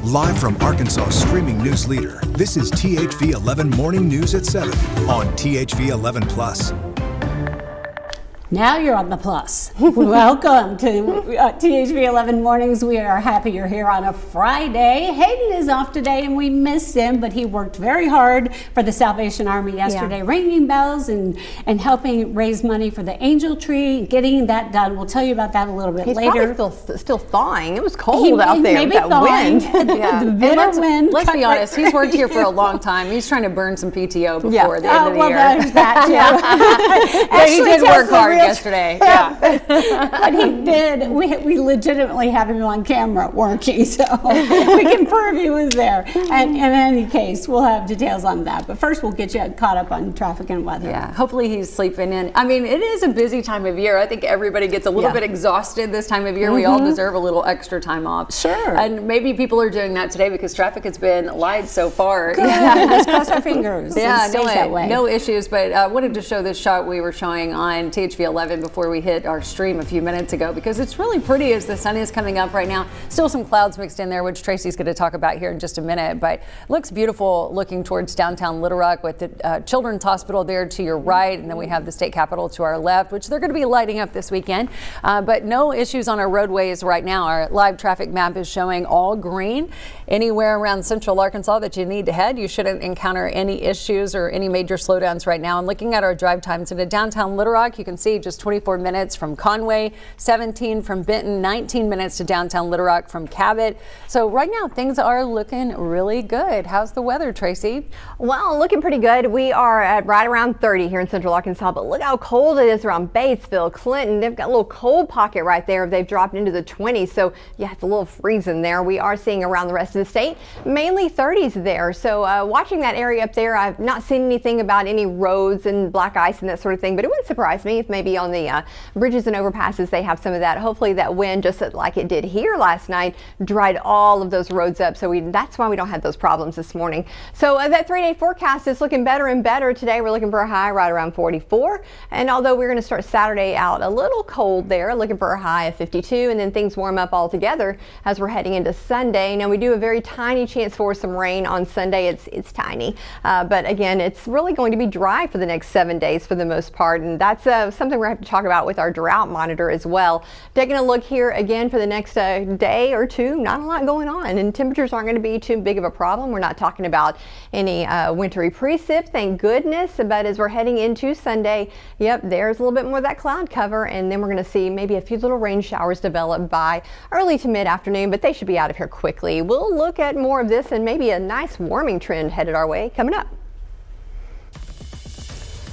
Live from Arkansas' streaming news leader, this is THV 11 Morning News at 7 on THV 11 Plus. Now you're on the plus. Welcome to THV 11 Mornings. We are happy you're here on a Friday. Hayden is off today and we miss him, but he worked very hard for the Salvation Army yesterday, ringing bells and helping raise money for the Angel Tree, getting that done. We'll tell you about that a little bit later. He's probably still thawing. It was cold out there with that wind. The bitter wind. Let's be honest, he's worked here for a long time. He's trying to burn some PTO before the end of the year. There's that too. But he did work hard yesterday. But he did. We legitimately have him on camera working, so we can prove he was there. And in any case, we'll have details on that. But first, we'll get you caught up on traffic and weather. Yeah, hopefully he's sleeping in. I mean, it is a busy time of year. I think everybody gets a little bit exhausted this time of year. We all deserve a little extra time off. Sure. And maybe people are doing that today because traffic has been light so far. Good. Let's cross our fingers. Yeah, that way. No issues. But I wanted to show this shot we were showing on THV 11 before we hit our stream a few minutes ago because it's really pretty as the sun is coming up right now. Still some clouds mixed in there, which Tracy's going to talk about here in just a minute, but looks beautiful looking towards downtown Little Rock with the Children's Hospital there to your right, and then we have the state capitol to our left, which they're going to be lighting up this weekend, but no issues on our roadways right now. Our live traffic map is showing all green. Anywhere around central Arkansas that you need to head, you shouldn't encounter any issues or any major slowdowns right now. And looking at our drive times into downtown Little Rock, you can see just 24 minutes from Conway, 17 from Benton, 19 minutes to downtown Little Rock from Cabot. So right now things are looking really good. How's the weather, Tracy? Well, looking pretty good. We are at right around 30 here in central Arkansas, but look how cold it is around Batesville, Clinton. They've got a little cold pocket right there. They've dropped into the 20s. So yeah, it's a little freezing there. We are seeing around the rest of the state, mainly 30s there. So watching that area up there, I've not seen anything about any roads and black ice and that sort of thing, but it wouldn't surprise me if maybe on the bridges and overpasses they have some of that. Hopefully that wind, just like it did here last night, dried all of those roads up. So that's why we don't have those problems this morning. So that 3-day forecast is looking better and better. Today we're looking for a high right around 44. And although we're going to start Saturday out a little cold there, looking for a high of 52, and then things warm up altogether as we're heading into Sunday. Now we do have a very tiny chance for some rain on Sunday. It's tiny, but again, it's really going to be dry for the next 7 days for the most part, and that's something we're going to have to talk about with our drought monitor as well. Taking a look here again for the next day or two, not a lot going on, and temperatures aren't going to be too big of a problem. We're not talking about any wintry precip, thank goodness, but as we're heading into Sunday, yep, there's a little bit more of that cloud cover, and then we're going to see maybe a few little rain showers develop by early to mid-afternoon, but they should be out of here quickly. We'll look at more of this and maybe a nice warming trend headed our way coming up.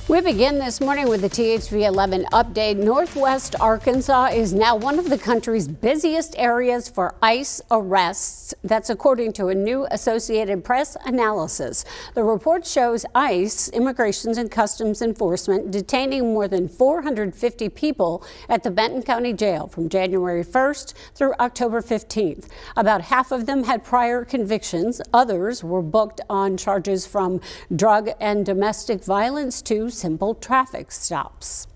We begin this morning with the THV 11 update. Northwest Arkansas is now one of the country's busiest areas for ICE arrests. That's according to a new Associated Press analysis. The report shows ICE, Immigration and Customs Enforcement, detaining more than 450 people at the Benton County Jail from January 1st through October 15th. About half of them had prior convictions. Others were booked on charges from drug and domestic violence to simple traffic stops.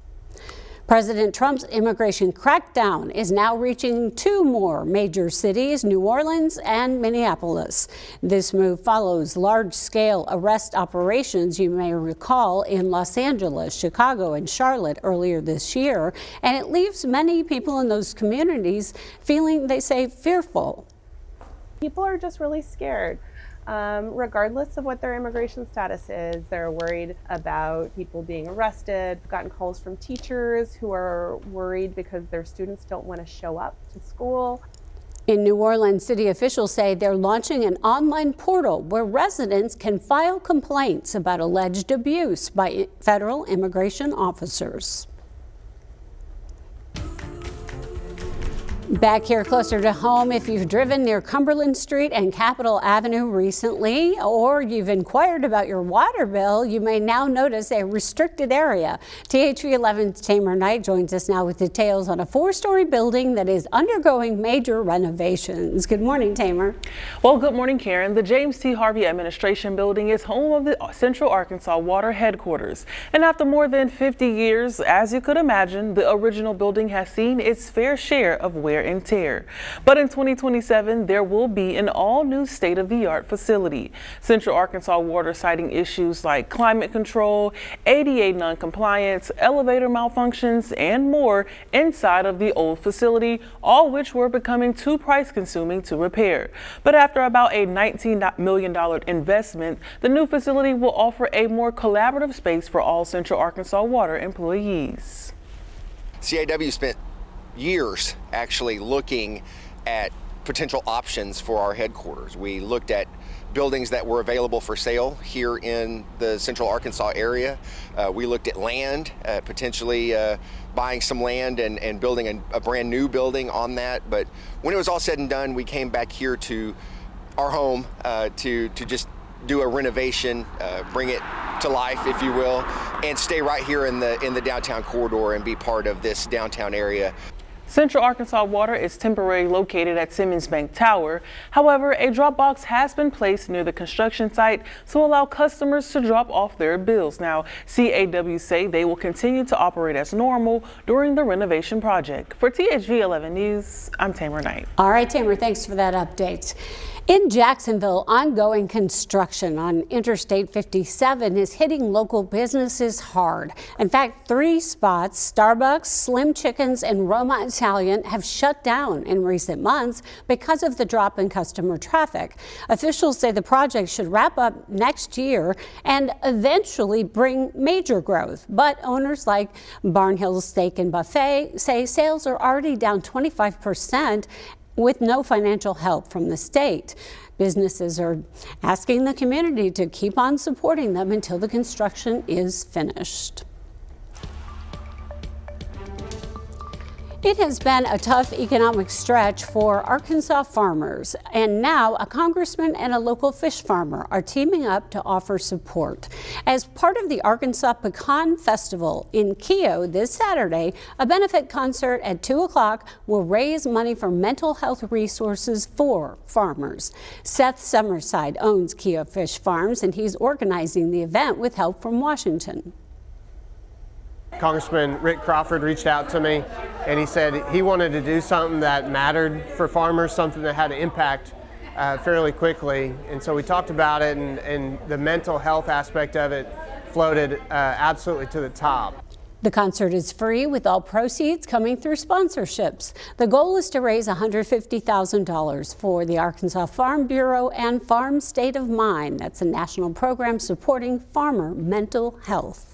President Trump's immigration crackdown is now reaching two more major cities, New Orleans and Minneapolis. This move follows large-scale arrest operations, you may recall, in Los Angeles, Chicago, and Charlotte earlier this year, and it leaves many people in those communities feeling, they say, fearful. People are just really scared. Regardless of what their immigration status is, they're worried about people being arrested. I've gotten calls from teachers who are worried because their students don't want to show up to school. In New Orleans, city officials say they're launching an online portal where residents can file complaints about alleged abuse by federal immigration officers. Back here closer to home, if you've driven near Cumberland Street and Capitol Avenue recently, or you've inquired about your water bill, you may now notice a restricted area. THV 11's Tamer Knight joins us now with details on a 4-story building that is undergoing major renovations. Good morning, Tamer. Well, good morning, Karen. The James T. Harvey Administration Building is home of the Central Arkansas Water Headquarters. And after more than 50 years, as you could imagine, the original building has seen its fair share of wear wear and tear. But in 2027, there will be an all-new state-of-the-art facility. Central Arkansas Water citing issues like climate control, ADA non-compliance, elevator malfunctions, and more inside of the old facility, all which were becoming too price-consuming to repair. But after about a $19 million investment, the new facility will offer a more collaborative space for all Central Arkansas Water employees. CAW spent years actually looking at potential options for our headquarters. We looked at buildings that were available for sale here in the Central Arkansas area. We looked at land, potentially buying some land and building a brand new building on that. But when it was all said and done, we came back here to our home to just do a renovation, bring it to life, if you will, and stay right here in the downtown corridor and be part of this downtown area. Central Arkansas Water is temporarily located at Simmons Bank Tower. However, a drop box has been placed near the construction site to allow customers to drop off their bills. Now, CAW say they will continue to operate as normal during the renovation project. For THV 11 News, I'm Tamer Knight. All right, Tamer, thanks for that update. In Jacksonville, ongoing construction on Interstate 57 is hitting local businesses hard. In fact, 3 spots, Starbucks, Slim Chickens, and Roma Italian, have shut down in recent months because of the drop in customer traffic. Officials say the project should wrap up next year and eventually bring major growth. But owners like Barnhill Steak and Buffet say sales are already down 25%. With no financial help from the state. Businesses are asking the community to keep on supporting them until the construction is finished. It has been a tough economic stretch for Arkansas farmers, and now a congressman and a local fish farmer are teaming up to offer support. As part of the Arkansas Pecan Festival in Keogh this Saturday, a benefit concert at 2 o'clock will raise money for mental health resources for farmers. Seth Summerside owns Keogh Fish Farms, and he's organizing the event with help from Washington. Congressman Rick Crawford reached out to me and he said he wanted to do something that mattered for farmers, something that had an impact fairly quickly. And so we talked about it, and the mental health aspect of it floated absolutely to the top. The concert is free, with all proceeds coming through sponsorships. The goal is to raise $150,000 for the Arkansas Farm Bureau and Farm State of Mind. That's a national program supporting farmer mental health.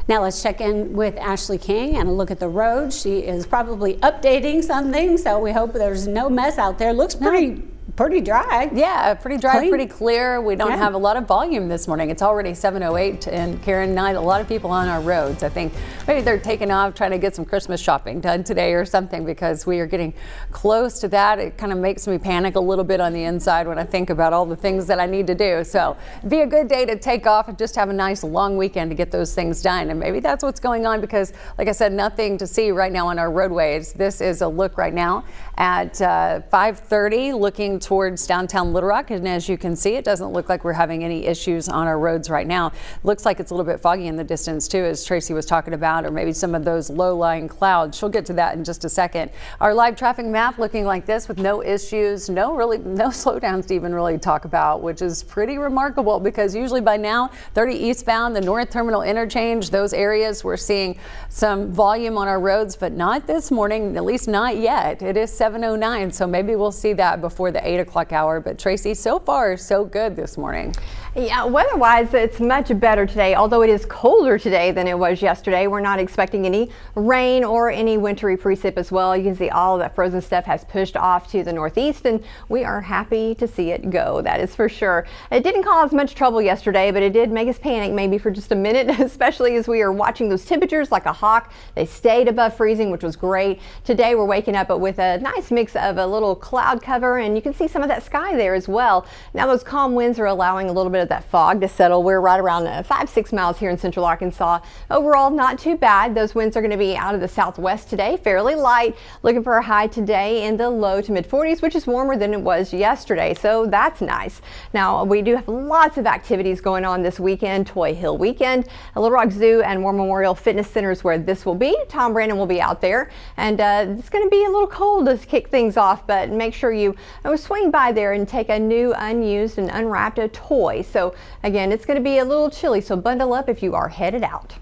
Now let's check in with Ashley King and a look at the road. She is probably updating something, so we hope there's no mess out there. Looks pretty dry. Yeah, pretty dry, Clean. pretty clear. We don't have a lot of volume this morning. It's already 7:08, and Karen, not a lot of people on our roads. I think maybe they're taking off trying to get some Christmas shopping done today or something, because we are getting close to that. It kind of makes me panic a little bit on the inside when I think about all the things that I need to do. So it'd be a good day to take off and just have a nice long weekend to get those things done. And maybe that's what's going on, because like I said, nothing to see right now on our roadways. This is a look right now at 5:30, looking towards downtown Little Rock, and as you can see, it doesn't look like we're having any issues on our roads right now. Looks like it's a little bit foggy in the distance too, as Tracy was talking about, or maybe some of those low-lying clouds. She'll get to that in just a second. Our live traffic map looking like this, with no issues, no slowdowns to even really talk about, which is pretty remarkable, because usually by now 30 eastbound, the North Terminal interchange, those areas, we're seeing some volume on our roads, but not this morning, at least not yet. It is 7:09, so maybe we'll see that before the 8 o'clock hour. But Tracy, so far so good this morning. Yeah, weather-wise, it's much better today, although it is colder today than it was yesterday. We're not expecting any rain or any wintry precip as well. You can see all of that frozen stuff has pushed off to the northeast, and we are happy to see it go, that is for sure. It didn't cause much trouble yesterday, but it did make us panic maybe for just a minute, especially as we are watching those temperatures like a hawk. They stayed above freezing, which was great. Today we're waking up with a nice mix of a little cloud cover, and you can see see some of that sky there as well. Now those calm winds are allowing a little bit of that fog to settle. We're right around 5-6 miles here in central Arkansas. Overall, not too bad. Those winds are going to be out of the southwest today, fairly light. Looking for a high today in the low to mid 40s, which is warmer than it was yesterday, so that's nice. Now we do have lots of activities going on this weekend. Toy Hill weekend, Little Rock Zoo and War Memorial Fitness Center is where this will be. Tom Brandon will be out there, and it's going to be a little cold to kick things off, but make sure you swing by there and take a new unused and unwrapped toy. So again, it's going to be a little chilly, so bundle up if you are headed out.